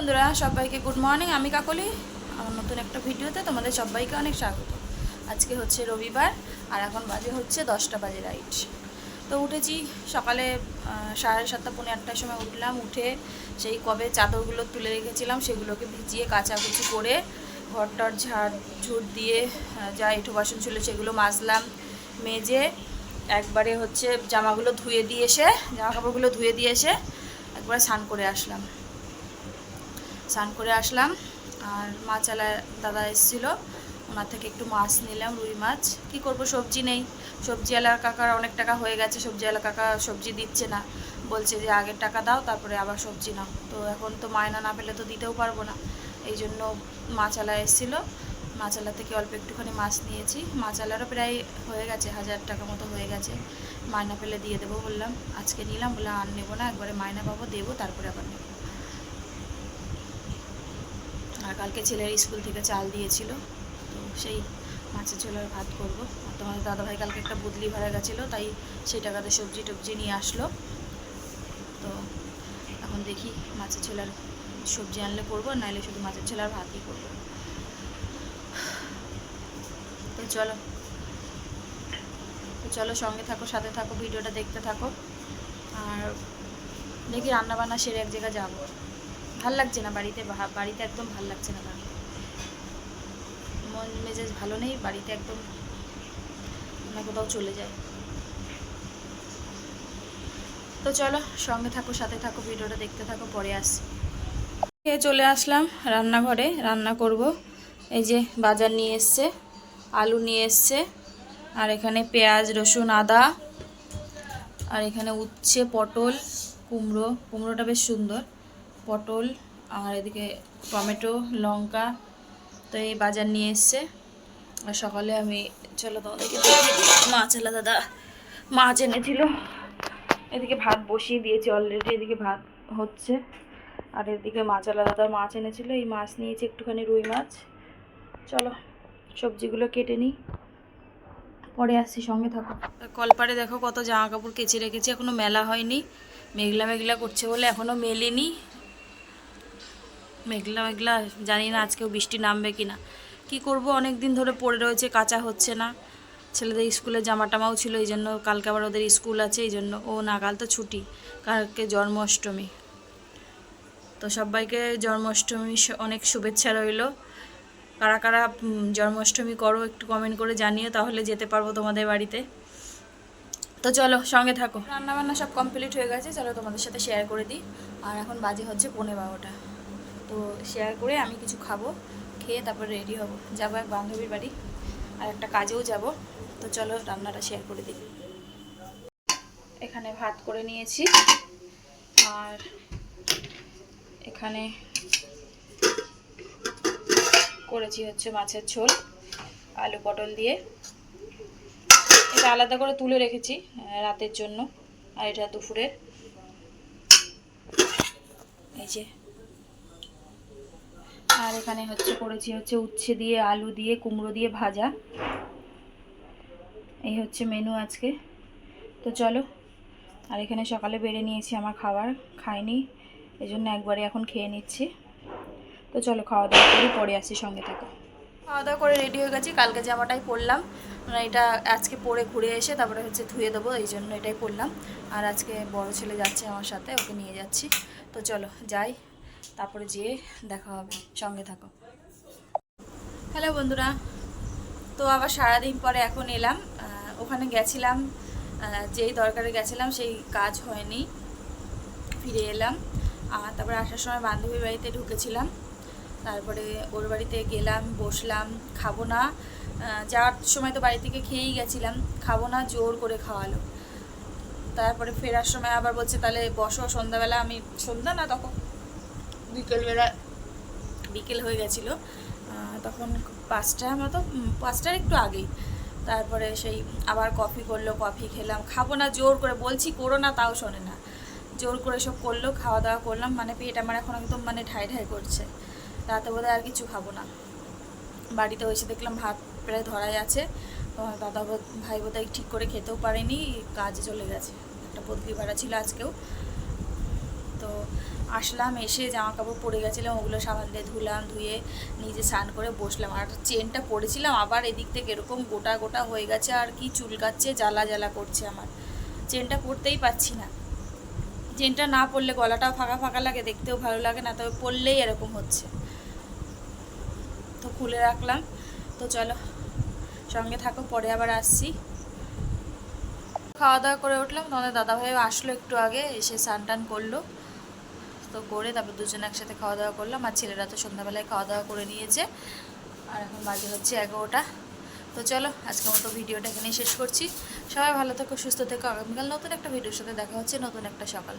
বন্ধুরা সবাইকে good morning. আমি কাকলি, আমার নতুন একটা ভিডিওতে তোমাদের সবাইকে অনেক স্বাগত। আজকে হচ্ছে রবিবার আর এখন বাজে হচ্ছে 10টা বাজে রাইট। তো উঠেছি সকালে 7:30 পৌনে 8টার সময় উঠলাম। উঠে সেই কবে চাদরগুলো তুলে রেখেছিলাম সেগুলোকে ভিজিয়ে কাচাকুচি করে ঘরটার ঝুট দিয়ে যা এঁঠো বাসন ছিল সেগুলো মাজলাম। মেজে একবারে হচ্ছে জামা কাপড়গুলো ধুয়ে দিয়ে এসে একবারে স্নান করে আসলাম। আর মাছালা দাদা এসেছিলো, ওনার থেকে একটু মাছ নিলাম, রুই মাছ। কি করব, সবজি নেই। সবজিওয়ালার কাকার অনেক টাকা হয়ে গেছে, সবজিওয়ালা কাকা সবজি দিচ্ছে না, বলছে যে আগের টাকা দাও তারপরে আবার সবজি নাও। তো এখন তো মায়না না পেলে তো দিতেও পারবো না, এই জন্য মাছালা এসেছিলো, মাছালা থেকে অল্প একটুখানি মাছ নিয়েছি। মাছালারও প্রায় হয়ে গেছে, 1000 টাকা মতো হয়ে গেছে। মায়না পেলে দিয়ে দেবো বললাম, আজকে নিলাম, বলে আর নেবো না, একবারে মায়না পাবো দেবো তারপরে আবার নেবো। আর কালকে ছেলের স্কুল থেকে চাল দিয়েছিল, তো সেই মাছের ঝোলের ভাত করব। আর তোমাদের দাদাভাই কালকে একটা বুদলি ভাড়া গেছিলো, তাই সেই টাকাতে সবজি টবজি নিয়ে আসলো। তো এখন দেখি মাছের ঝোলার সবজি আনলে করবো, নাহলে শুধু মাছের ঝোলার ভাতই করবো। তো চলো সঙ্গে থাকো, সাথে থাকো, ভিডিওটা দেখতে থাকো। আর দেখি রান্নাবান্না সেরে এক জায়গায় যাবো। ভাল লাগছে না বাড়িতে একদম ভাল লাগছে না, কারণ মন মেজাজ ভালো নেই, বাড়িতে একদম না কোথাও চলে যায়। তো চলো সঙ্গে থাকো, সাথে থাকো, ভিডিওটা দেখতে থাকো, পরে আসি। চলে আসলাম রান্নাঘরে, রান্না করব। এই যে বাজার নিয়ে এসছে, আলু নিয়ে এসছে, আর এখানে পেঁয়াজ রসুন আদা, আর এখানে উচ্ছে পটল কুমড়োটা বেশ সুন্দর, পটল, আর এদিকে টমেটো লঙ্কা। তো এই বাজার নিয়ে এসছে। আর সকালে আমি চলো তোমাদেরকে মাছালা দাদা মাছ এনেছিল, এদিকে ভাত বসিয়ে দিয়েছি অলরেডি, এদিকে ভাত হচ্ছে। আর এদিকে মাছালা দাদা মাছ এনেছিল, এই মাছ নিয়েছি একটুখানি, রুই মাছ। চলো সবজিগুলো কেটে নিই, পরে আসছি, সঙ্গে থাকো। কলপারে দেখো কত জামা কাপড় কেচে রেখেছি, এখনও মেলা হয়নি, মেঘলা মেঘলা করছে বলে এখনও মেলিনি। মেঘলা জানি না আজকেও বৃষ্টি নামবে কিনা। কি করব, অনেক দিন ধরে পড়ে রয়েছে, কাঁচা হচ্ছে না। ছেলেদের স্কুলের জামা টামাও ছিল, এই জন্য কালকে আবার ওদের স্কুল আছে, এই জন্য কাল তো ছুটি, কালকে জন্মাষ্টমী। তো সবাইকে জন্মাষ্টমী অনেক শুভেচ্ছা রইল। কারা কারা জন্মাষ্টমী করো একটু কমেন্ট করে জানিও, তাহলে যেতে পারবো তোমাদের বাড়িতে। তো চলো সঙ্গে থাকো। রান্নাবান্না সব কমপ্লিট হয়ে গেছে, চলো তোমাদের সাথে শেয়ার করে দিই। আর এখন বাজে হচ্ছে 11:15। তো শেয়ার করে আমি কিছু খাবো, খেয়ে তারপর রেডি হব, যাবো এক বান্ধবীর বাড়ি, আর একটা কাজেও যাব। তো চলো রান্নাটা শেয়ার করে দিই। এখানে ভাত করে নিয়েছি, আর এখানে করেছি হচ্ছে মাছের ঝোল আলু পটল দিয়ে। এটা আলাদা করে তুলে রেখেছি রাতের জন্য, আর এটা দুপুরের। এই যে, আর এখানে করেছি উচ্ছে দিয়ে আলু দিয়ে কুমড়ো দিয়ে ভাজা। এই হচ্ছে মেনু আজকে। তো চলো, আর এখানে সকালে বেড়ে নিয়েছি আমার খাবার, খাইনি, এই জন্য একবারে এখন খেয়ে নিচ্ছি। তো চলো খাওয়া দাওয়া করি, পরে আসি, সঙ্গে থাকো। খাওয়া দাওয়া করে রেডি হয়ে গেছি, কালকে জামাটাই পরলাম, এটা আজকে পরে ঘুরে এসে তারপরে ধুয়ে দেবো, এই জন্য এটাই পরলাম। আর আজকে বড় ছেলে যাচ্ছে আমার সাথে, ওকে নিয়ে যাচ্ছি। তো চলো যাই, তারপরে যেয়ে দেখা হবে, সঙ্গে থাকো। হ্যালো বন্ধুরা, তো আবার সারাদিন পরে এখন এলাম। ওখানে গেছিলাম, যেই দরকারে গেছিলাম সেই কাজ হয়নি, ফিরে এলাম। আর তারপরে আসার সময় বান্ধবীর বাড়িতে ঢুকেছিলাম, তারপরে ওর বাড়িতে গেলাম, বসলাম, খাবো না, যাওয়ার সময় তো বাড়ি থেকে খেয়েই গেছিলাম, খাবো না, জোর করে খাওয়ালো। তারপরে ফেরার সময় আবার বলছে তাহলে বসো, সন্ধ্যাবেলা, আমি সন্ধ্যা না তখন বিকেলবেলা, বিকেল হয়ে গেছিলো তখন 5টার মতো, 5টার একটু আগেই। তারপরে সেই আবার কফি করলো, কফি খেলাম, খাবো না, জোর করে বলছি করো না, তাও শোনে না, জোর করে সব করলো, খাওয়া দাওয়া করলাম। পেট আমার এখন একদম ঠাই ঠাই করছে, রাতে বোধহয় আর কিছু খাবো না। বাড়িতে এসে দেখলাম ভাত প্রায় ধরাই আছে, দাদা ভাই বোধহয় ঠিক করে খেতেও পারেনি, কাজে চলে গেছে, একটা বদলি ভাড়া ছিল আজকেও। তো আসলাম, এসে জামা কাপড় পরে গেছিলাম, ওগুলো সাবান দিয়ে ধুলাম, ধুয়ে নিজে স্নান করে বসলাম। আর চেনটা পরেছিলাম, আবার এদিক থেকে এরকম গোটা গোটা হয়ে গেছে, আর কি চুলকাচ্ছে, জ্বালা জ্বালা করছে আমার। চেনটা পরতেই পারছি না। চেনটা না পরলে গলাটাও ফাঁকা ফাঁকা লাগে, দেখতেও ভালো লাগে না, তবে পরলেই এরকম হচ্ছে। তো খুলে রাখলাম। তো চলো সঙ্গে থাকো, পরে আবার আসছি। খাওয়া দাওয়া করে উঠলাম, তোমাদের দাদাভাই আসলো একটু আগে, এসে স্নান টান করলো। তো করে তারপর দুজনে একসাথে খাওয়া দাওয়া করলাম। আর ছেলেরা তো সন্ধ্যাবেলায় খাওয়া দাওয়া করে নিয়েছে, আর এখন বাজে হচ্ছে 11টা। তো চলো আজকের মতো ভিডিওটা এখানেই শেষ করছি। সবাই ভালো থেকো, সুস্থ থেকো। আগামীকাল নতুন একটা ভিডিওর সাথে দেখা হচ্ছে, নতুন একটা সকাল।